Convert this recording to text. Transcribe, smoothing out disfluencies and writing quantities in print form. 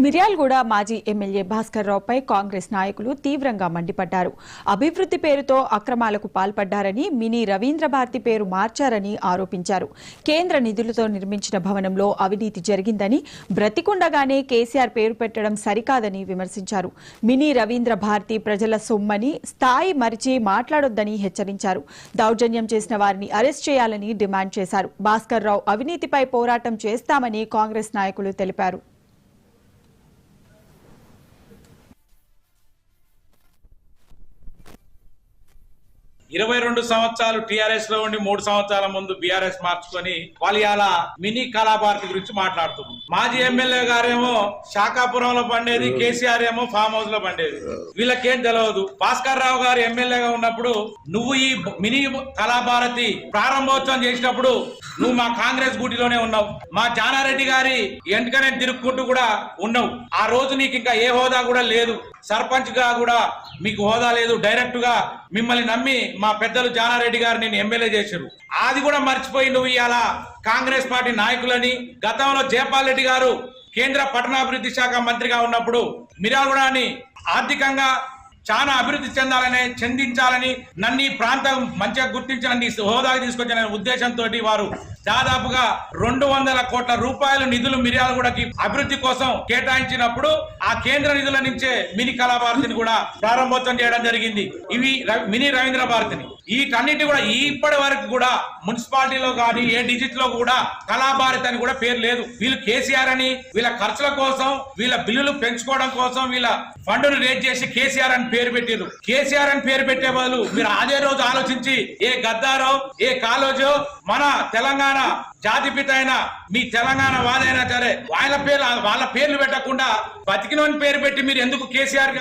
మిర్యాలగూడ మాజీ ఎమ్మెల్యే భాస్కర్ రావుపై కాంగ్రెస్ నాయకులు తీవ్రంగా మండిపడ్డారు. అభివృద్ధి పేరుతో అక్రమాలకు పాల్పడ్డారని, మినీ రవీంద్ర భారతి పేరు మార్చారని ఆరోపించారు. కేంద్ర నిధులతో నిర్మించిన భవనంలో అవినీతి జరిగిందని, బ్రతికుండగానే కేసీఆర్ పేరు పెట్టడం సరికాదని విమర్శించారు. మినీ రవీంద్ర భారతి ప్రజల సొమ్మని, స్థాయి మరిచి మాట్లాడొద్దని హెచ్చరించారు. దౌర్జన్యం చేసిన వారిని అరెస్ట్ చేయాలని డిమాండ్ చేశారు. భాస్కర్ రావు అవినీతిపై పోరాటం చేస్తామని కాంగ్రెస్ నాయకులు తెలిపారు. 22 సంవత్సరాలు టీఆర్ఎస్ లో ఉండి 3 సంవత్సరాల ముందు బీఆర్ఎస్ మార్చుకొని వాళ్ళు ఇలా మినీ కళాభారతి గురించి మాట్లాడుతున్నారు. మాజీ ఎమ్మెల్యే గారేమో శాఖాపురంలో పండేది, కేసీఆర్ ఏమో ఫామ్ హౌస్ లో పండేది. వీళ్ళకేం తెలియదు. భాస్కర్ రావు గారు ఎమ్మెల్యేగా ఉన్నప్పుడు నువ్వు ఈ మినీ కళాభారతి ప్రారంభోత్సవం చేసినప్పుడు నువ్వు మా కాంగ్రెస్ గూటిలోనే ఉన్నావు. మా జానారెడ్డి గారి ఎంటకనే తిరుక్కుంటూ కూడా ఉన్నావు. ఆ రోజు నీకు ఇంకా ఏ హోదా కూడా లేదు. సర్పంచ్ గా కూడా మీకు హోదా లేదు. డైరెక్ట్ గా మిమ్మల్ని నమ్మి మా పెద్దలు జానారెడ్డి గారు నేను ఎమ్మెల్యే చేశారు. అది కూడా మర్చిపోయి నువ్వు ఇవాళ కాంగ్రెస్ పార్టీ నాయకులని, గతంలో జయపాల్ రెడ్డి గారు కేంద్ర పట్టణాభివృద్ధి శాఖ మంత్రిగా ఉన్నప్పుడు మిర్యాలగూడని ఆర్థికంగా చాలా అభివృద్ధి చెందించాలని నన్ను ఈ ప్రాంతం మంచిగా గుర్తించాలని హోదాకి తీసుకొచ్చిన ఉద్దేశంతో వారు దాదాపుగా 200 కోట్ల రూపాయల నిధులు మిర్యాలగూడకి అభివృద్ధి కోసం కేటాయించినప్పుడు ఆ కేంద్ర నిధుల నుంచే మినీ కళాభారతిని కూడా ప్రారంభోత్సవం చేయడం జరిగింది. ఇవి మినీ రవీంద్ర భారతిని వీటన్నిటి కూడా ఇప్పటి వరకు కూడా మున్సిపాలిటీలో కానీ ఏ డిజిట్ లో కూడా కళాభారతి అని కూడా పేరు లేదు. వీళ్ళు కేసీఆర్ అని వీళ్ళ ఖర్చుల కోసం, వీళ్ళ బిల్లులు పెంచుకోవడం కోసం వీళ్ళ ఫండ్ను రేట్ చేసి కేసీఆర్ అని పేరు పెట్టారు. కేసీఆర్ అని పేరు పెట్టే బదులు మీరు అదే రోజు ఆలోచించి ఏ గద్దారో ఏ కాలోజో మన తెలంగాణ జాతిపిత అయినా మీ తెలంగాణ వాదైనా సరే వాళ్ళ పేర్లు పెట్టకుండా బతికినోని పేరు పెట్టి మీరు ఎందుకు కేసీఆర్